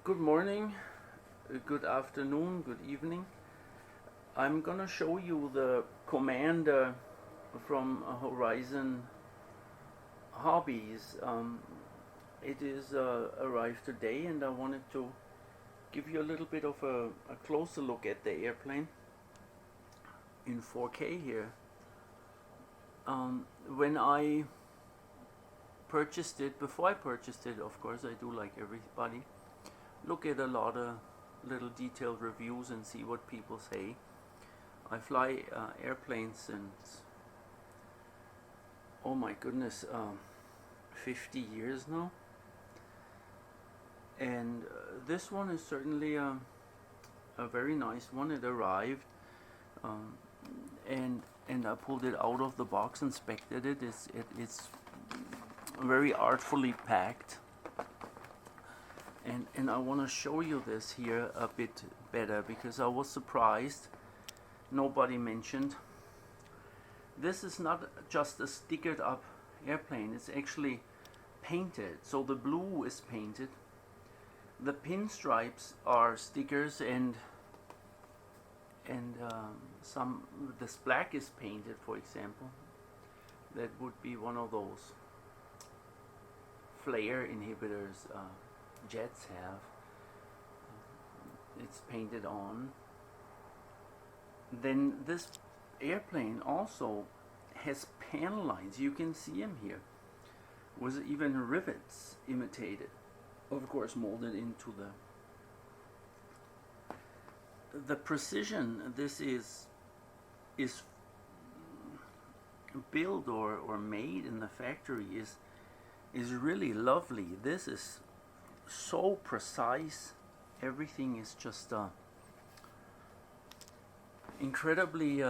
Good morning, good afternoon, good evening. I'm gonna show you the Commander from Horizon Hobbies. It is arrived today, and I wanted to give you a little bit of a closer look at the airplane in 4K here. When I purchased it, before I purchased it, of course, I do like everybody, look at a lot of little detailed reviews and see what people say. I fly airplanes since, oh my goodness, 50 years now, and this one is certainly a very nice one. It arrived, um, and I pulled it out of the box, inspected it. It's very artfully packed, and I want to show you this here a bit better because I was surprised. Nobody mentioned this is not just a stickered up airplane, it's actually painted. So the blue is painted, the pinstripes are stickers, and some this black is painted, for example. That would be one of those flare inhibitors jets have. It's painted on. Then this airplane also has panel lines. You can see them here. Was even rivets imitated, of course, molded into the precision. This is built or made in the factory is really lovely. This is so precise. Everything is just incredibly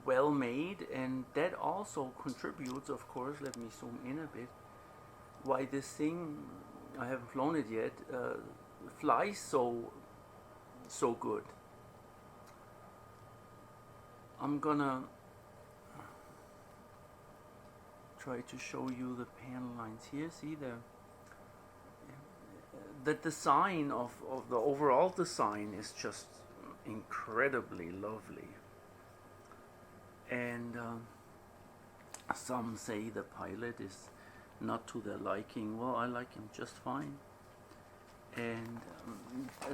well made, and that also contributes, of course. Let me zoom in a bit. Why this thing, I haven't flown it yet, flies so good. I'm gonna try to show you the panel lines here. See the design of the overall design is just incredibly lovely. And some say the pilot is not to their liking. Well, I like him just fine. And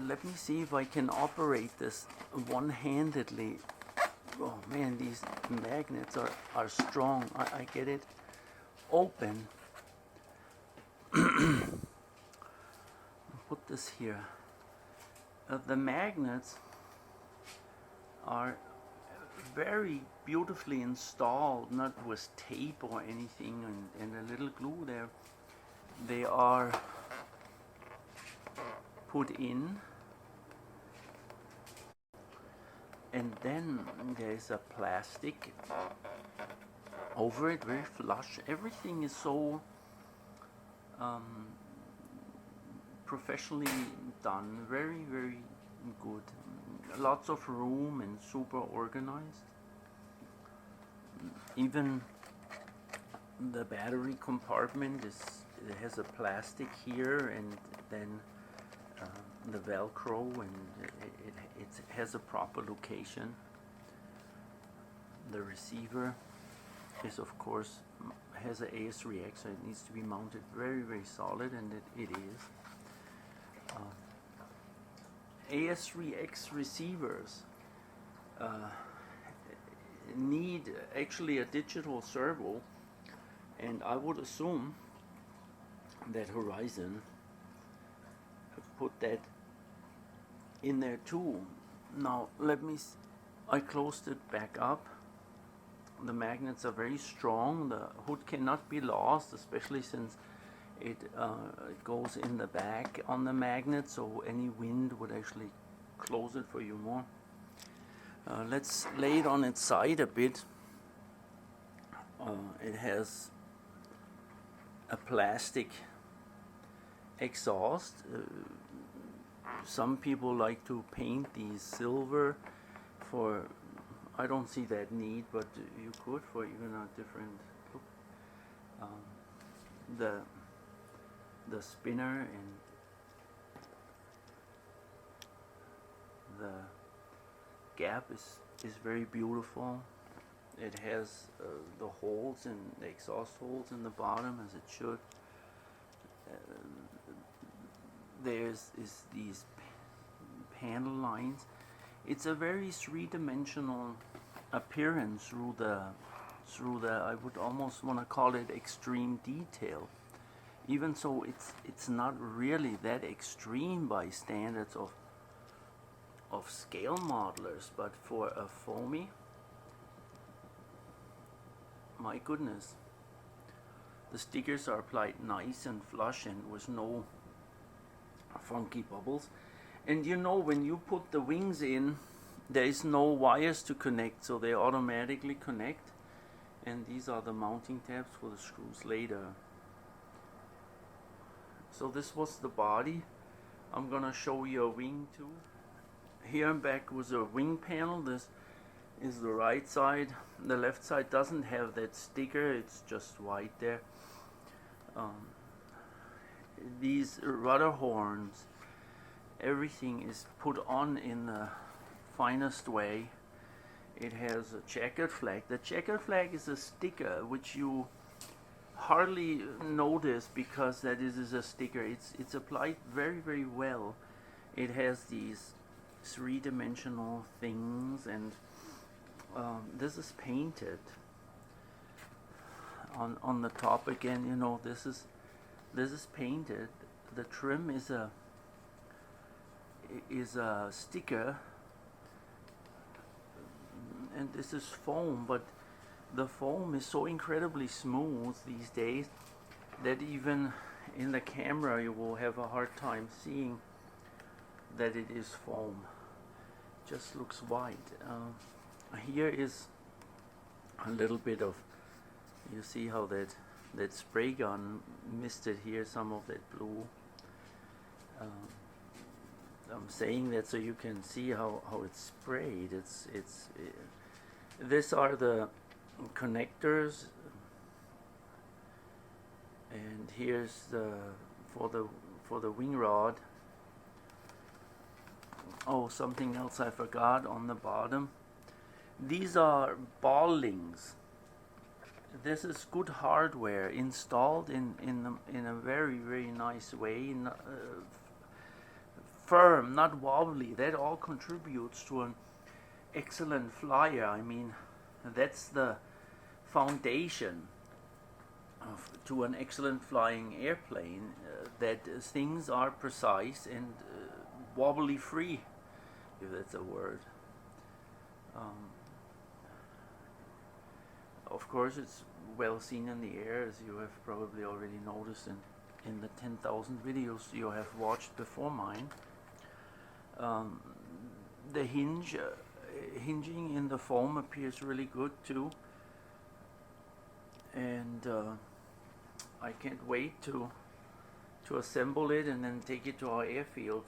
let me see if I can operate this one-handedly. Oh man, these magnets are strong. I get it open. Put this here. The magnets are very beautifully installed, not with tape or anything and a little glue there. They are put in, and then there's a plastic over it, very flush. Everything is so professionally done, very good. Lots of room and super organized. Even the battery compartment has a plastic here, and then the Velcro, and it has a proper location. The receiver is, of course, has an AS3X, so it needs to be mounted very solid, and it is. AS3X receivers need actually a digital servo, and I would assume that Horizon put that in there too. Now let me I closed it back up. The magnets are very strong. The hood cannot be lost, especially since it goes in the back on the magnet, so any wind would actually close it for you more. Let's lay it on its side a bit. It has a plastic exhaust. Some people like to paint these silver for, I don't see that need, but you could for even a different look. The spinner the gap is very beautiful. It has the holes and the exhaust holes in the bottom, as it should. There's these panel lines. It's a very three-dimensional appearance through the I would almost want to call it extreme detail. Even so, it's not really that extreme by standards of scale modelers, but for a foamy, my goodness, the stickers are applied nice and flush and with no funky bubbles. And you know, when you put the wings in, there is no wires to connect, so they automatically connect. And these are the mounting tabs for the screws later. So this was the body. I'm gonna show you a wing too. Here I'm back with a wing panel. This is the right side. The left side doesn't have that sticker, it's just white there. These rudder horns, everything is put on in the finest way. It has a checkered flag. The checkered flag is a sticker which you hardly notice because that is a sticker. It's applied very, very well. It has these three-dimensional things, and this is painted on the top again. You know, this is painted. The trim is a sticker, and this is foam, but the foam is so incredibly smooth these days that even in the camera you will have a hard time seeing that it is foam. It just looks white. Here is a little bit of, you see how that spray gun misted here some of that blue. I'm saying that so you can see how it's sprayed. These are the connectors, and here's the for the wing rod. Oh, something else I forgot on the bottom. These are ball links. This is good hardware installed in a very, very nice way. Firm, not wobbly. That all contributes to an excellent flyer. I mean, that's the foundation to an excellent flying airplane, that things are precise and wobbly free, if that's a word. Of course, it's well seen in the air, as you have probably already noticed in the 10,000 videos you have watched before mine. The hinging in the foam appears really good too, and I can't wait to assemble it and then take it to our airfield.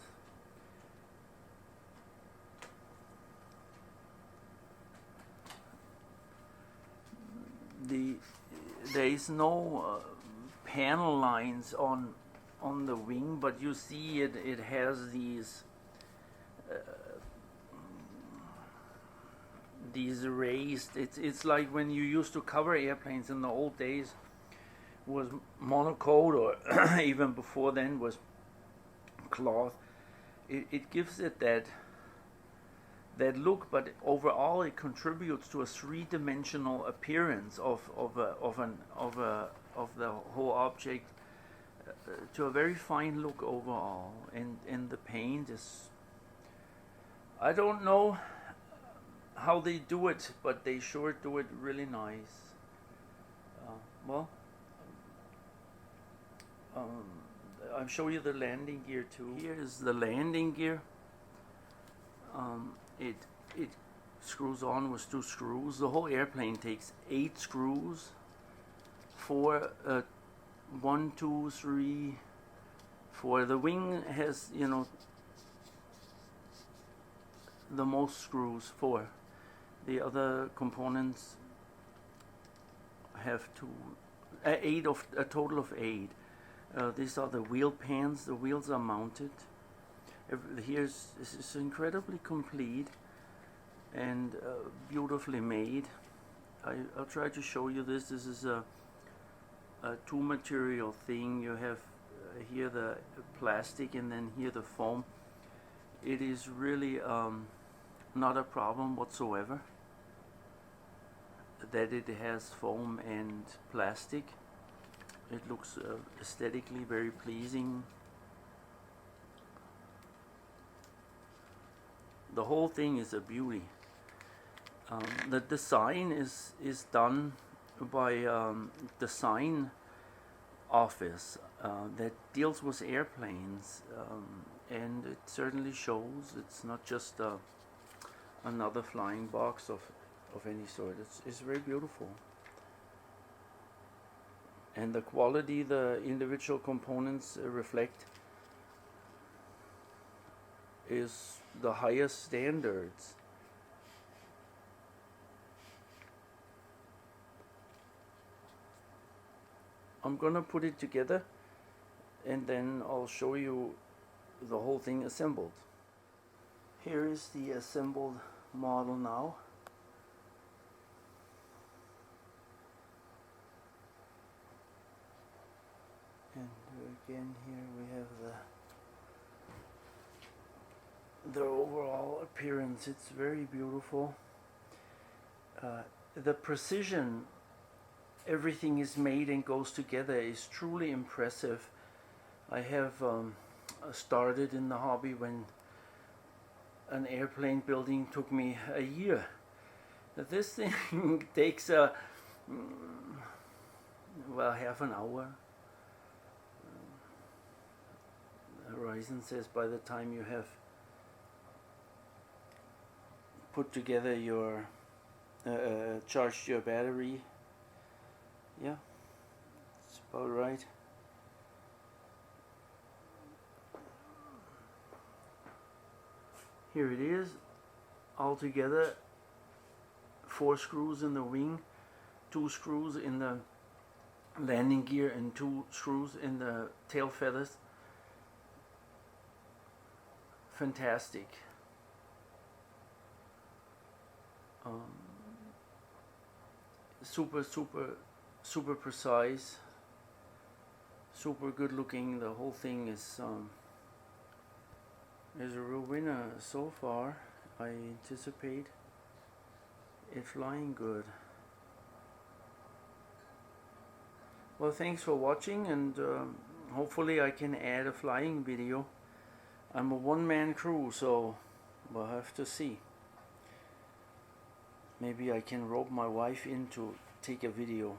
There is no panel lines on the wing, but you see it has these raised. It's like when you used to cover airplanes in the old days was monocoat, or even before then was cloth. It gives it that look, but overall it contributes to a three-dimensional appearance of the whole object, to a very fine look overall. And the paint is, I don't know how they do it, but they sure do it really nice. I'll show you the landing gear too. Here is the landing gear. It screws on with 2 screws. The whole airplane takes 8 screws. 1, 2, 3, 4. The wing has, you know, the most screws, 4. The other components have 8 of a total of 8. These are the wheel pans. The wheels are mounted, This is incredibly complete and beautifully made. I'll try to show you this. This is a two material thing. You have here the plastic and then here the foam. It is really not a problem whatsoever that it has foam and plastic. It looks aesthetically very pleasing. The whole thing is a beauty. The design is done by design office that deals with airplanes, and it certainly shows. It's not just another flying box of any sort. It's very beautiful, and the quality the individual components reflect is the highest standards. I'm gonna put it together and then I'll show you the whole thing assembled. Here is the assembled model now. And again here we have the overall appearance. It's very beautiful. The precision everything is made and goes together is truly impressive. I have started in the hobby when an airplane building took me a year. This thing takes well, half an hour. Horizon says by the time you have put together your charged your battery, yeah, it's about right. Here it is, all together. 4 screws in the wing, 2 screws in the landing gear, and 2 screws in the tail feathers. Fantastic. Super precise, super good looking. The whole thing is a real winner so far. I anticipate it flying good. Well, thanks for watching, and hopefully I can add a flying video. I'm a one-man crew, so we'll have to see. Maybe I can rope my wife in to take a video.